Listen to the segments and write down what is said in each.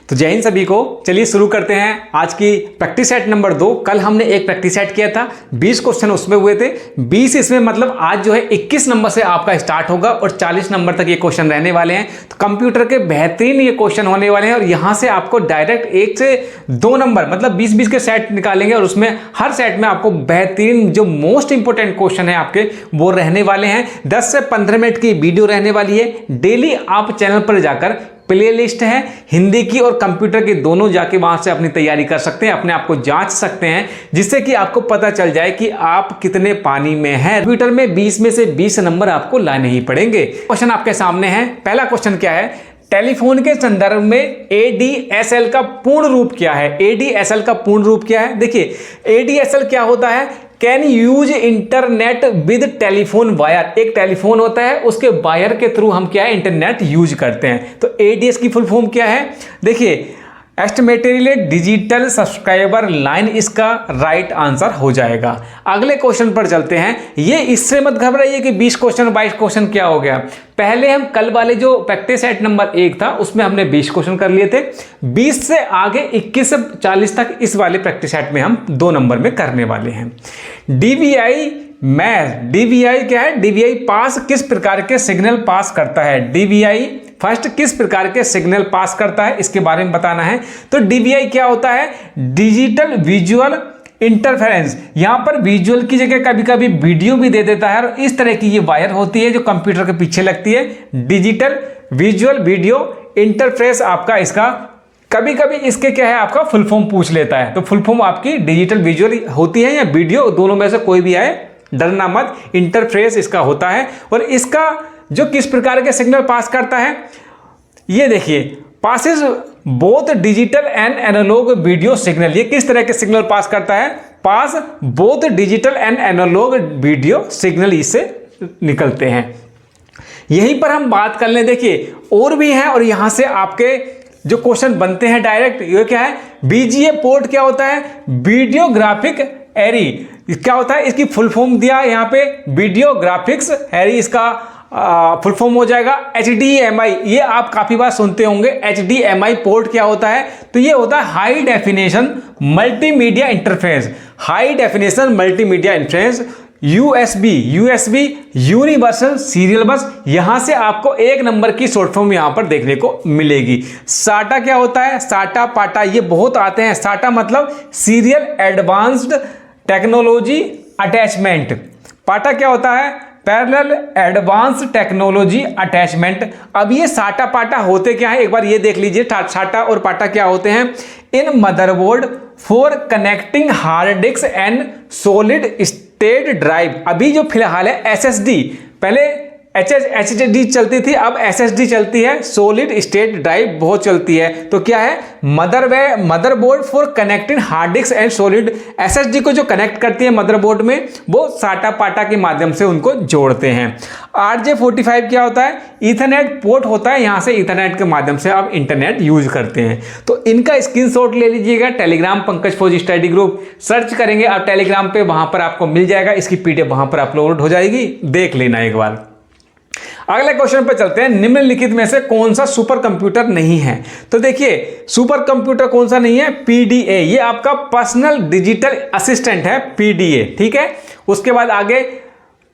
तो जय हिंद सभी को। चलिए शुरू करते हैं आज की प्रैक्टिस सेट नंबर 2। कल हमने एक प्रैक्टिस सेट किया था, 20 क्वेश्चन उसमें हुए थे। 20 इसमें मतलब आज जो है 21 नंबर से आपका स्टार्ट होगा और 40 नंबर तक ये क्वेश्चन रहने वाले हैं। तो कंप्यूटर के बेहतरीन ये क्वेश्चन होने वाले हैं और यहाँ से आपको डायरेक्ट 1 से 2 नंबर मतलब 20-20 के सेट निकालेंगे और उसमें हर सेट में आपको बेहतरीन जो मोस्ट इंपोर्टेंट क्वेश्चन है आपके वो रहने वाले हैं। 10 से 15 मिनट की वीडियो रहने वाली है। डेली आप चैनल पर जाकर प्लेलिस्ट है हिंदी की और कंप्यूटर की, दोनों जाके वहां से अपनी तैयारी कर सकते हैं, अपने आप को जांच सकते हैं, जिससे कि आपको पता चल जाए कि आप कितने पानी में हैं। कंप्यूटर में 20 में से 20 नंबर आपको लाने ही पड़ेंगे। क्वेश्चन आपके सामने है। पहला क्वेश्चन क्या है? टेलीफोन के संदर्भ में ADSL का पूर्ण रूप क्या है? ADSL का पूर्ण रूप क्या है? देखिए ADSL क्या होता है? Can use internet with telephone wire. एक टेलीफोन होता है, उसके वायर के थ्रू हम क्या है इंटरनेट यूज करते हैं। तो ADS की फुल फॉर्म क्या है? देखिए एस्टिमेटेडली डिजिटल सब्सक्राइबर लाइन इसका राइट आंसर हो जाएगा। अगले क्वेश्चन पर चलते हैं। ये इससे मत घबराइए कि 20 क्वेश्चन 22 क्वेश्चन क्या हो गया। पहले हम कल वाले जो प्रैक्टिस सेट नंबर 1 था उसमें हमने 20 क्वेश्चन कर लिए थे। 20 से आगे 21 से 40 तक इस वाले प्रैक्टिस सेट में हम 2 नंबर में करने वाले हैं। DVI मैथ, DVI क्या है? DVI पास किस प्रकार के सिग्नल पास करता है? DVI फर्स्ट किस प्रकार के सिग्नल पास करता है, इसके बारे में बताना है। तो DVI क्या होता है? Digital visual interference. यहां पर विजुअल की जगह कभी कभी वीडियो भी दे देता है और इस तरह की ये वायर होती है जो कंप्यूटर के पीछे लगती है। डिजिटल विजुअल वीडियो इंटरफेरेंस आपका इसका कभी कभी इसके क्या है आपका फुल फॉर्म पूछ लेता है। तो फुल फॉर्म आपकी डिजिटल विजुअल होती है या वीडियो, दोनों में से कोई भी आए, डरना मत। इंटरफेरेंस इसका होता है और इसका जो किस प्रकार के सिग्नल पास करता है ये देखिए, passes both digital and analog video signal. ये किस तरह के सिग्नल पास करता है? Pass both digital and analog video signal इससे निकलते हैं। यहीं पर हम बात कर लें, देखिए और भी हैं और यहां से आपके जो क्वेश्चन बनते हैं डायरेक्ट। ये क्या है? BGA पोर्ट क्या होता है? वीडियो ग्राफिक एरी क्या होता है? इसकी फुल फॉर्म दिया यहाँ पे, वीडियो ग्राफिक्स एरी इसका फुल फॉर्म हो जाएगा। HDMI, ये आप काफी बार सुनते होंगे। HDMI पोर्ट क्या होता है? तो ये होता है high definition multimedia interference. High definition multimedia interference. USB universal serial बस। यहां से आपको 1 नंबर की शॉर्ट फॉर्म यहां पर देखने को मिलेगी। SATA क्या होता है? SATA पाटा ये बहुत आते हैं। SATA मतलब सीरियल एडवांस्ड टेक्नोलॉजी अटैचमेंट। पाटा क्या होता है? Parallel advance technology attachment. अब ये SATA पाटा होते क्या है एक बार ये देख लीजिए। SATA और पाटा क्या होते हैं? In motherboard for connecting hard disk and solid state drive. अभी जो फिलहाल है SSD, पहले HDD चलती थी, अब SSD चलती है। सॉलिड स्टेट ड्राइव बहुत चलती है। तो क्या है? Motherboard for connecting hard disk and solid. SSD को जो कनेक्ट करती है मदरबोर्ड में वो SATA पाटा के माध्यम से उनको जोड़ते हैं। RJ45 क्या होता है? ईथरनेट पोर्ट होता है, यहां से ईथरनेट के माध्यम से आप इंटरनेट यूज करते हैं। तो इनका स्क्रीनशॉट ले लीजिएगा। टेलीग्राम पंकज फौजी स्टडी ग्रुप सर्च करेंगे आप टेलीग्राम पे, वहां पर आपको मिल जाएगा। इसकी PDF वहां पर अपलोड हो जाएगी, देख लेना एक बार। अगले क्वेश्चन पर चलते हैं। निम्नलिखित में से कौन सा सुपर कंप्यूटर नहीं है? तो देखिए सुपर कंप्यूटर कौन सा नहीं है? PDA, ये आपका पर्सनल डिजिटल असिस्टेंट है, PDA, ठीक है। उसके बाद आगे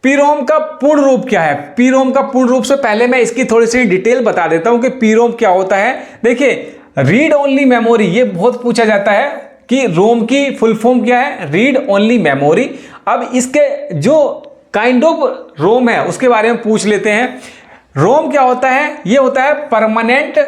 PROM का पूर्ण रूप क्या है? PROM का पूर्ण रूप से पहले मैं इसकी थोड़ी सी डिटेल बता देता हूं कि PROM क्या होता है। देखिए रीड ओनली मेमोरी, ये बहुत पूछा जाता है कि रोम की फुल फॉर्म क्या है? Read only memory. अब इसके जो काइंड ऑफ रोम है उसके बारे में पूछ लेते हैं। रोम क्या होता है? ये होता है परमानेंट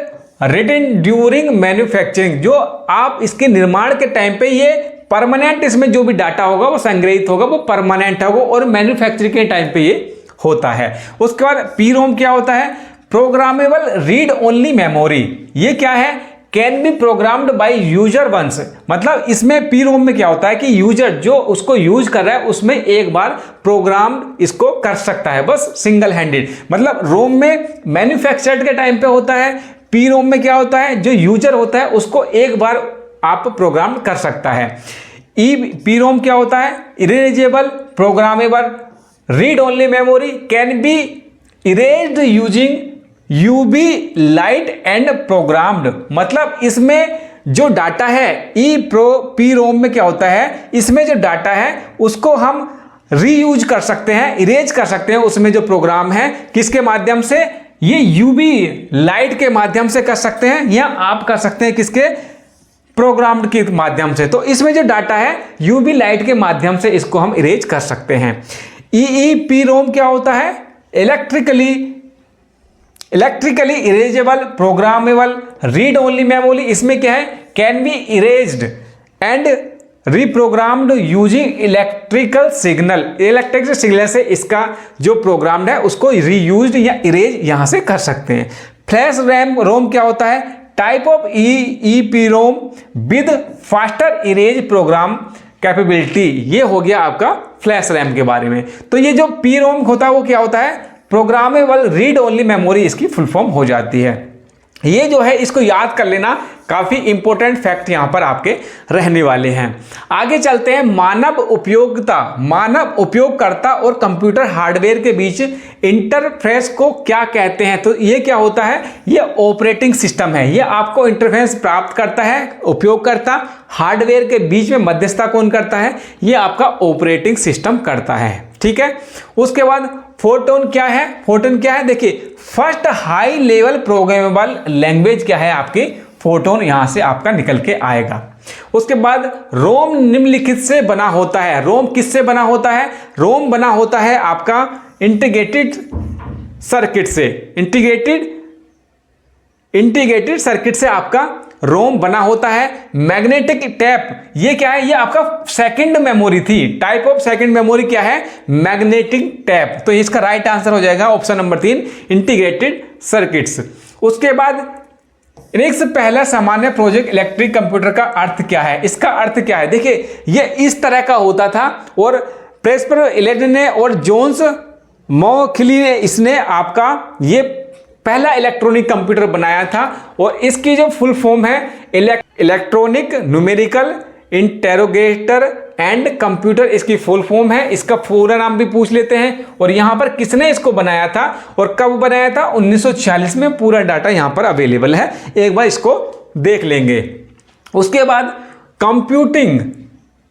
रिटेन ड्यूरिंग मैन्युफैक्चरिंग। जो आप इसके निर्माण के टाइम पे ये परमानेंट, इसमें जो भी डाटा होगा वो संग्रहित होगा वो परमानेंट होगा और मैन्युफैक्चरिंग के टाइम पे ये होता है। उसके बाद PROM क्या होता है? Programmable read only memory. ये क्या है? Can be programmed by user once. मतलब इसमें PROM में क्या होता है कि यूजर जो उसको यूज कर रहा है उसमें एक बार प्रोग्राम इसको कर सकता है, बस सिंगल हैंडेड। मतलब रोम में मैन्युफैक्चर्ड के टाइम पे होता है, PROM में क्या होता है? जो यूजर होता है उसको एक बार आप प्रोग्राम कर सकता है। PROM क्या होता है? Erasable programmable read only memory, can be erased using UV light and programmed, मतलब इसमें जो डाटा है पी रोम में क्या होता है, इसमें जो डाटा है उसको हम रीयूज कर सकते हैं, इरेज कर सकते हैं, उसमें जो प्रोग्राम है किसके माध्यम से, ये यूवी लाइट के माध्यम से कर सकते हैं, या आप कर सकते हैं किसके, प्रोग्राम्ड के माध्यम से। तो इसमें जो डाटा है यूवी लाइट के माध्यम से इसको हम इरेज कर सकते हैं। EEPROM क्या होता है, electrically erasable programmable read only memory. इसमें क्या है, can be erased and reprogrammed using electrical signal, electric signal से इसका जो प्रोग्राम्ड है उसको रीयूज्ड या इरेज यहां से कर सकते हैं। फ्लैश रोम क्या होता है, type of EEPROM with faster erase program capability. ये हो गया आपका फ्लैश रैम के बारे में। तो ये जो PROM होता है वो क्या होता है, प्रोग्रामेबल रीड ओनली मेमोरी इसकी फुल फॉर्म हो जाती है। ये जो है इसको याद कर लेना, काफी इंपॉर्टेंट फैक्ट यहां पर आपके रहने वाले हैं। आगे चलते हैं, मानव उपयोगकर्ता और कंप्यूटर हार्डवेयर के बीच इंटरफेस को क्या कहते हैं। तो ये क्या होता है, ये ऑपरेटिंग सिस्टम है। ये आपको इंटरफेस प्राप्त करता है, उपयोगकर्ता हार्डवेयर के बीच में मध्यस्थता कौन करता है, ये आपका ऑपरेटिंग सिस्टम करता है। ठीक है, उसके बाद फोटोन क्या है, देखिए first high level programmable language क्या है आपकी, फोटोन यहां से आपका निकल के आएगा। उसके बाद रोम निम्नलिखित से बना होता है। रोम किससे बना होता है, रोम बना होता है आपका इंटीग्रेटेड सर्किट से, इंटीग्रेटेड सर्किट से आपका रोम बना होता है। मैग्नेटिक टैप, ये क्या है, ये आपका सेकंड मेमोरी थी। टाइप ऑफ सेकंड मेमोरी क्या है, मैग्नेटिक टैप। तो इसका राइट आंसर हो जाएगा ऑप्शन नंबर 3, इंटीग्रेटेड सर्किट्स। उसके बाद नेक्स्ट, पहला सामान्य प्रोजेक्ट इलेक्ट्रिक कंप्यूटर का अर्थ क्या है, इसका अर्थ क्या है। देखिए ये इस तरह का होता था और प्रेस्पर इलेक्ट्रिक ने और जोन्स मॉखली ने इसने आपका ये पहला इलेक्ट्रॉनिक कंप्यूटर बनाया था। और इसकी जो फुल फॉर्म है electronic numerical interrogator and computer, इसकी फुल फॉर्म है। इसका पूरा नाम भी पूछ लेते हैं और यहां पर किसने इसको बनाया था और कब बनाया था, 1946 में। पूरा डाटा यहां पर अवेलेबल है, एक बार इसको देख लेंगे। उसके बाद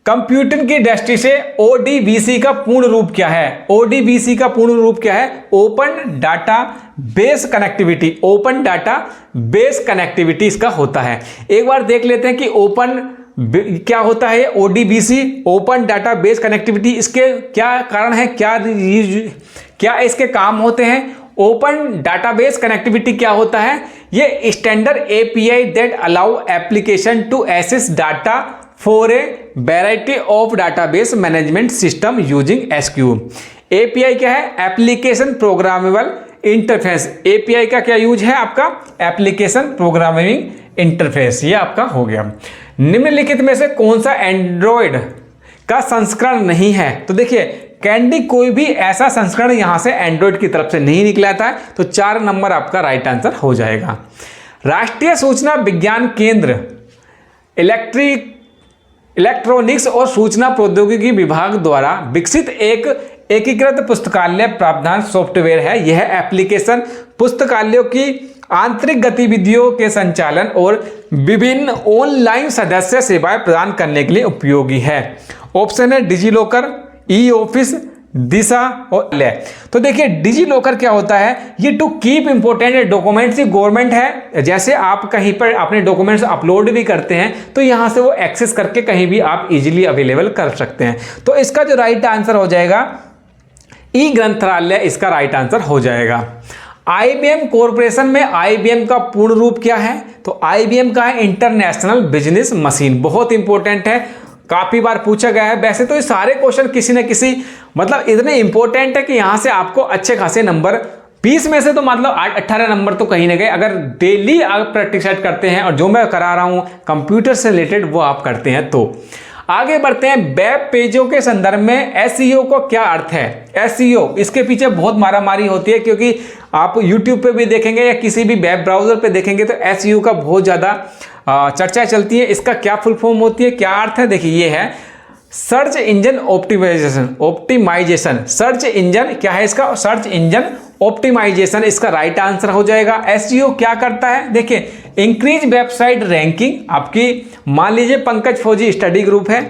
कंप्यूटिंग की दृष्टि से ODBC का पूर्ण रूप क्या है, ODBC का पूर्ण रूप क्या है, open data base connectivity. Open data base connectivity इसका होता है। एक बार देख लेते हैं कि ओपन क्या होता है, ODBC open data base connectivity, इसके क्या कारण है, क्या इसके काम होते हैं। ओपन डाटाबेस कनेक्टिविटी क्या होता है, ये standard API that allow application to access data for a variety of database management system using SQ। API क्या है, एप्लीकेशन प्रोग्रामेबल इंटरफेस। API का क्या यूज है आपका, एप्लीकेशन प्रोग्रामिंग इंटरफेस। ये आपका हो गया। निम्नलिखित में से कौन सा एंड्रॉयड का संस्करण नहीं है। तो देखिए कैंडी कोई भी ऐसा संस्करण यहां से एंड्रॉयड की तरफ से नहीं निकला था, तो 4 नंबर आपका राइट आंसर हो जाएगा। राष्ट्रीय सूचना विज्ञान केंद्र इलेक्ट्रॉनिक्स और सूचना प्रौद्योगिकी विभाग द्वारा विकसित एक एकीकृत पुस्तकालय प्रावधान सॉफ्टवेयर है। यह एप्लीकेशन पुस्तकालयों की आंतरिक गतिविधियों के संचालन और विभिन्न ऑनलाइन सदस्य सेवाएं प्रदान करने के लिए उपयोगी है। ऑप्शन है डिजिलॉकर, ई-ऑफिस, दिशा और ले। तो देखिए डिजिलॉकर क्या होता है, ये to keep important documents. Government है, जैसे आप कहीं पर अपने डॉक्यूमेंट्स अपलोड भी करते हैं तो यहां से वो एक्सेस करके कहीं भी आप इजीली अवेलेबल कर सकते हैं। तो इसका जो राइट आंसर हो जाएगा ई ग्रंथालय, इसका राइट आंसर हो जाएगा। IBM कॉरपोरेशन में IBM का पूर्ण रूप क्या है, तो IBM का है इंटरनेशनल बिजनेस मशीन। बहुत इंपॉर्टेंट है, काफी बार पूछा गया है। वैसे तो ये सारे क्वेश्चन किसी न किसी मतलब इतने इंपॉर्टेंट है कि यहां से आपको अच्छे खासे नंबर 20 में से तो मतलब 18 नंबर तो कहीं ना कहीं अगर डेली आप प्रैक्टिस करते हैं और जो मैं करा रहा हूं कंप्यूटर से रिलेटेड वो आप करते हैं। तो आगे बढ़ते हैं, वेब पेजों के संदर्भ में SEO को क्या अर्थ है। SEO इसके पीछे बहुत मारामारी होती है, क्योंकि आप YouTube पे भी देखेंगे या किसी भी वेब ब्राउजर पे देखेंगे तो SEO का बहुत ज़्यादा चर्चा चलती है। इसका क्या फुल फॉर्म होती है, क्या अर्थ है, देखिए ये है search engine optimisation. Search engine क्या है इसका, सर्च इंजन ऑप्टिमाइजेशन इसका राइट आंसर हो जाएगा। एसईओ क्या करता है, देखिए इंक्रीज वेबसाइट रैंकिंग। आपकी मान लीजिए पंकज फौजी स्टडी ग्रुप है,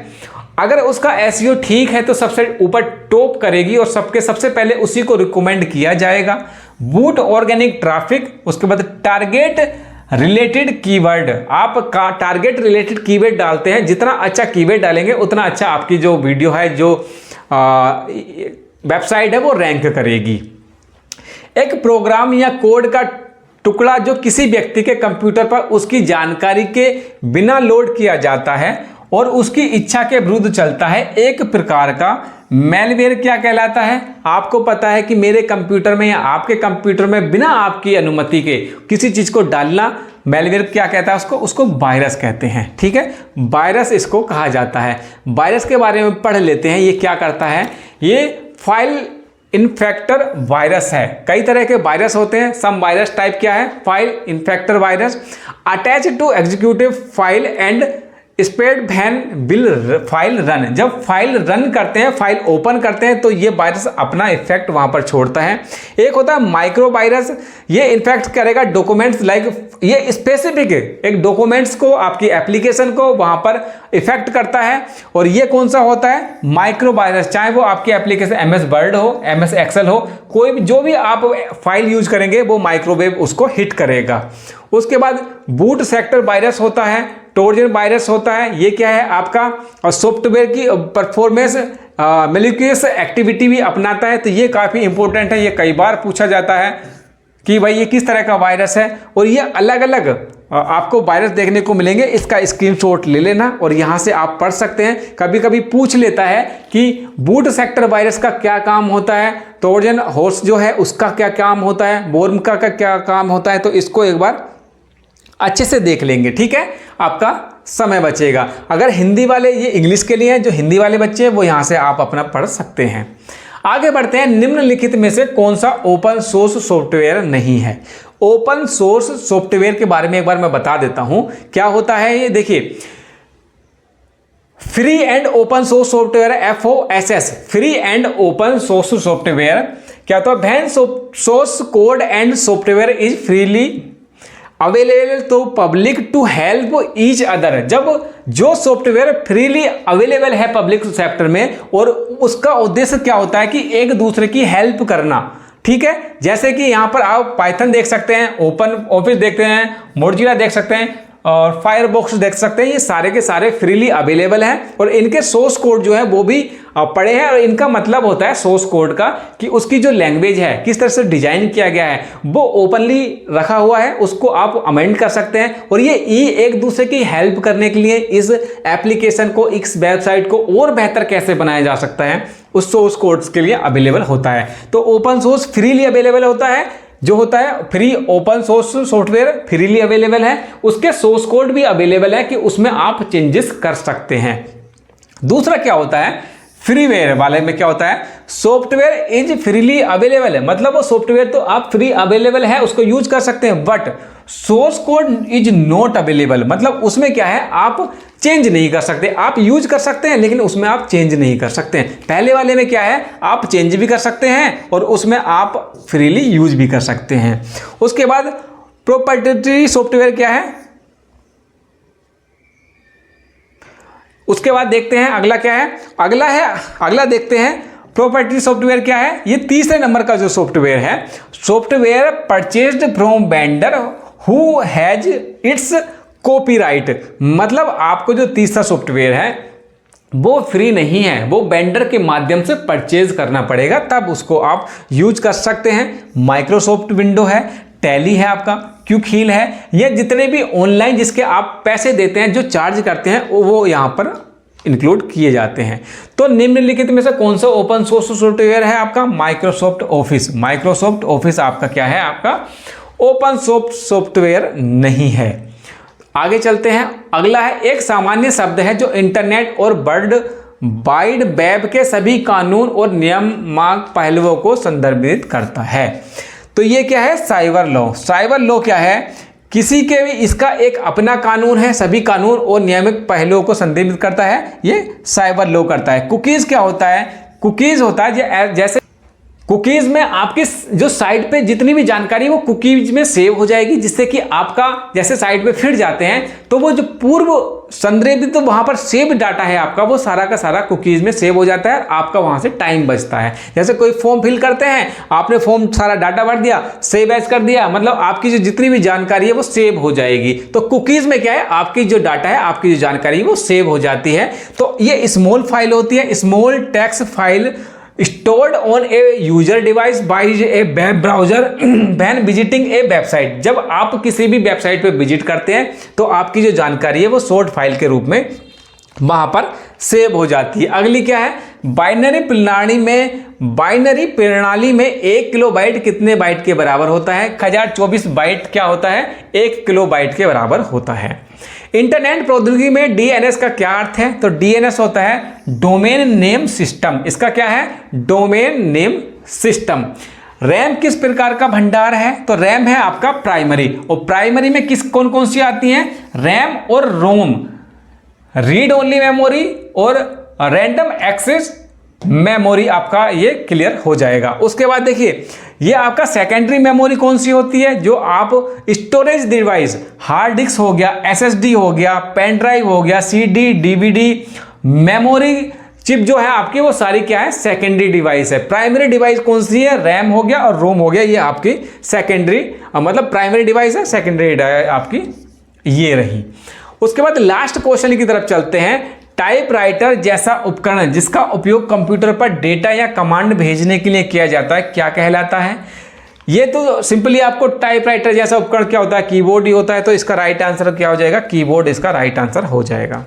अगर उसका एसईओ ठीक है तो सबसे ऊपर टॉप करेगी और सबसे पहले उसी को रिकमेंड किया जाएगा। बूट ऑर्गेनिक ट्रैफिक, उसके बाद टारगेट रिलेटेड कीवर्ड, आप टारगेट रिलेटेड कीवर्ड डालते हैं, जितना अच्छा कीवर्ड डालेंगे उतना अच्छा आपकी जो वीडियो है, जो वेबसाइट है वो रैंक करेगी। एक प्रोग्राम या कोड का टुकड़ा जो किसी व्यक्ति के कंप्यूटर पर उसकी जानकारी के बिना लोड किया जाता है और उसकी इच्छा के विरुद्ध चलता है, एक प्रकार का मैलवेयर क्या कहलाता है। आपको पता है कि मेरे कंप्यूटर में या आपके कंप्यूटर में बिना आपकी अनुमति के किसी चीज को डालना, मैलवेयर क्या कहता है उसको वायरस कहते हैं। ठीक है, वायरस इसको कहा जाता है। वायरस के बारे में पढ़ लेते हैं, ये क्या करता है। ये फाइल इन्फेक्टर वायरस है। कई तरह के वायरस होते हैं। सम वायरस टाइप क्या है, file infector virus attach to executive file and spread when will file run. जब फाइल रन करते हैं, फाइल ओपन करते हैं, तो ये वायरस अपना इफेक्ट वहां पर छोड़ता है। एक होता है माइक्रो वायरस, ये इन्फेक्ट करेगा डॉक्यूमेंट्स लाइक, ये स्पेसिफिक एक डॉक्यूमेंट्स को, आपकी एप्लीकेशन को वहां पर इफेक्ट करता है। और ये कौन सा होता है, माइक्रो वायरस, चाहे वो आपकी एप्लीकेशन एमएस वर्ड हो, एमएस एक्सेल हो, कोई भी जो भी आप फाइल यूज करेंगे वो माइक्रोवेव उसको हिट करेगा। उसके बाद बूट सेक्टर वायरस होता है, ट्रोजन वायरस होता है। ये क्या है आपका सॉफ्टवेयर की परफॉर्मेंस मैलिशियस एक्टिविटी भी अपनाता है, तो ये काफ़ी इंपॉर्टेंट है। ये कई बार पूछा जाता है कि भाई ये किस तरह का वायरस है, और ये अलग अलग आपको वायरस देखने को मिलेंगे। इसका स्क्रीनशॉट ले लेना और यहाँ से आप पढ़ सकते हैं। कभी कभी पूछ लेता है कि बूट सेक्टर वायरस का क्या काम होता है, ट्रोजन हॉर्स जो है उसका क्या काम होता है, वॉर्म का क्या काम होता है, तो इसको एक बार अच्छे से देख लेंगे। ठीक है, आपका समय बचेगा। अगर हिंदी वाले, ये इंग्लिश के लिए हैं, जो हिंदी वाले बच्चे हैं वो यहाँ से आप अपना पढ़ सकते हैं। आगे बढ़ते हैं। निम्नलिखित में से कौन सा ओपन सोर्स सॉफ्टवेयर नहीं है। ओपन सोर्स सॉफ्टवेयर के बारे में एक बार मैं बता देता हूं क्या होता है। ये देखिए, free and open source software, FOSS, free and open source software क्या होता है। When source code and software is freely available to public to help each other. जब जो सॉफ्टवेयर फ्रीली अवेलेबल है पब्लिक सेक्टर में, और उसका उद्देश्य क्या होता है कि एक दूसरे की हेल्प करना। ठीक है, जैसे कि यहाँ पर आप पाइथन देख सकते हैं, ओपन ऑफिस देखते हैं, मोजिला देख सकते हैं और फायरबॉक्स देख सकते हैं। ये सारे के सारे फ्रीली अवेलेबल हैं और इनके सोर्स कोड जो है वो भी पड़े हैं। और इनका मतलब होता है सोर्स कोड का कि उसकी जो लैंग्वेज है, किस तरह से डिजाइन किया गया है, वो ओपनली रखा हुआ है, उसको आप अमेंड कर सकते हैं। और ये एक दूसरे की हेल्प करने के लिए इस एप्लीकेशन को, इस वेबसाइट को और बेहतर कैसे बनाया जा सकता है, उस सोर्स कोड्स के लिए अवेलेबल होता है। तो ओपन सोर्स फ्रीली अवेलेबल होता है, जो होता है free open source software freely available है, उसके सोर्स कोड भी अवेलेबल है कि उसमें आप चेंजेस कर सकते हैं। दूसरा क्या होता है, फ्रीवेयर वाले में क्या होता है, सॉफ्टवेयर इज फ्रीली अवेलेबल है, मतलब वो सॉफ्टवेयर तो आप फ्री अवेलेबल है, उसको यूज कर सकते हैं, but source code is not available, मतलब उसमें क्या है आप चेंज नहीं कर सकते। आप यूज कर सकते हैं लेकिन उसमें आप चेंज नहीं कर सकते हैं। पहले वाले में क्या है, आप चेंज भी कर सकते हैं और उसमें आप फ्रीली यूज भी कर सकते हैं। उसके बाद प्रोप्राइटरी सॉफ्टवेयर क्या है, उसके बाद देखते हैं अगला क्या है। अगला देखते हैं प्रोप्राइटरी सॉफ्टवेयर क्या है। ये तीसरे नंबर का जो सॉफ्टवेयर है, software purchased from vendor who has its copyright, मतलब आपको जो तीसरा सॉफ्टवेयर है वो फ्री नहीं है, वो वेंडर के माध्यम से परचेज करना पड़ेगा, तब उसको आप यूज कर सकते हैं। माइक्रोसॉफ्ट विंडो है, टैली है, आपका क्विक हील है, ये जितने भी ऑनलाइन जिसके आप पैसे देते हैं, जो चार्ज करते हैं, वो यहाँ पर इंक्लूड किए जाते हैं। तो निम्नलिखित में से कौन सा ओपन सोर्स सॉफ्टवेयर है आपका, माइक्रोसॉफ्ट ऑफिस। माइक्रोसॉफ्ट ऑफिस आपका क्या है, आपका ओपन सोर्स सॉफ्टवेयर नहीं है। आगे चलते हैं। अगला है, एक सामान्य शब्द है जो इंटरनेट और वर्ल्ड वाइड वेब के सभी कानून और नियामक पहलुओं को संदर्भित करता है। तो ये क्या है, साइबर लॉ। साइबर लॉ क्या है, किसी के भी इसका एक अपना कानून है, सभी कानून और नियामक पहलुओं को संदर्भित करता है, ये साइबर लॉ करता है। कुकीज क्या होता है, कुकीज होता है जैसे कुकीज़ में आपकी जो साइट पे जितनी भी जानकारी वो कुकीज़ में सेव हो जाएगी, जिससे कि आपका जैसे साइट पे फिर जाते हैं तो वो जो पूर्व संदर्भित तो वहाँ पर सेव डाटा है आपका, वो सारा का सारा कुकीज़ में सेव हो जाता है, आपका वहाँ से टाइम बचता है। जैसे कोई फॉर्म फिल करते हैं, आपने फॉर्म सारा डाटा भर दिया, सेव एज कर दिया, मतलब आपकी जो जितनी भी जानकारी है वो सेव हो जाएगी। तो कुकीज़ में क्या है, आपकी जो डाटा है, आपकी जो जानकारी है वो सेव हो जाती है। तो ये स्मॉल फाइल होती है, small text file stored on a user device by a web browser when visiting a website। जब आप किसी भी वेबसाइट पे विजिट करते हैं तो आपकी जो जानकारी है वो शॉर्ट फाइल के रूप में वहां पर सेव हो जाती है। अगली क्या है, बाइनरी प्रणाली में 1 किलोबाइट कितने बाइट के बराबर होता है। 1024 बाइट क्या होता है, 1 किलोबाइट के बराबर होता है। इंटरनेट प्रौद्योगिकी में डीएनएस का क्या अर्थ है, तो डीएनएस होता है डोमेन नेम सिस्टम। इसका क्या है, डोमेन नेम सिस्टम। रैम किस प्रकार का भंडार है, तो रैम है आपका प्राइमरी, और प्राइमरी में कौन कौन सी आती हैं, रैम और रोम, रीड ओनली मेमोरी और रैंडम एक्सेस मेमोरी, आपका ये क्लियर हो जाएगा। उसके बाद देखिए ये आपका सेकेंडरी मेमोरी कौन सी होती है, जो आप स्टोरेज डिवाइस, हार्ड डिस्क हो गया, एसएसडी हो गया, पेन ड्राइव हो गया, सीडी, डीवीडी, मेमोरी चिप जो है आपकी, वो सारी क्या है, सेकेंडरी डिवाइस है। प्राइमरी डिवाइस कौन सी है, रैम हो गया और रोम हो गया, ये आपकी सेकेंडरी मतलब प्राइमरी डिवाइस है, सेकेंडरी आपकी ये रही। उसके बाद लास्ट क्वेश्चन की तरफ चलते हैं। टाइपराइटर जैसा उपकरण जिसका उपयोग कंप्यूटर पर डेटा या कमांड भेजने के लिए किया जाता है क्या कहलाता है। ये तो सिंपली आपको टाइपराइटर जैसा उपकरण क्या होता है, कीबोर्ड ही होता है, तो इसका राइट आंसर क्या हो जाएगा, कीबोर्ड इसका राइट आंसर हो जाएगा।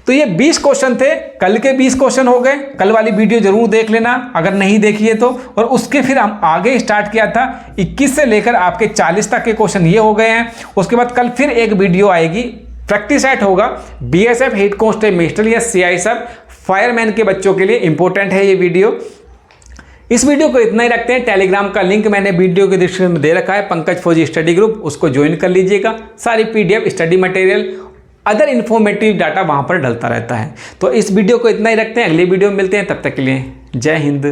तो ये 20 क्वेश्चन थे, कल के 20 क्वेश्चन हो गए। कल वाली वीडियो जरूर देख लेना अगर नहीं देखी है तो। और उसके फिर हम आगे स्टार्ट किया था 21 से लेकर आपके 40 तक के क्वेश्चन ये हो गए हैं। उसके बाद कल फिर एक वीडियो आएगी, प्रैक्टिस सेट होगा, बीएसएफ, हेड कांस्टेबल या सीआईएसएफ फायरमैन के बच्चों के लिए इंपॉर्टेंट है ये वीडियो। इस वीडियो को इतना ही रखते हैं। टेलीग्राम का लिंक मैंने वीडियो के डिस्क्रिप्शन में दे रखा है, पंकज फौजी स्टडी ग्रुप, उसको ज्वाइन कर लीजिएगा। सारी PDF, study material, other informative data वहां पर डलता रहता है। तो इस वीडियो को इतना ही रखते हैं, अगली वीडियो में मिलते हैं, तब तक के लिए जय हिंद।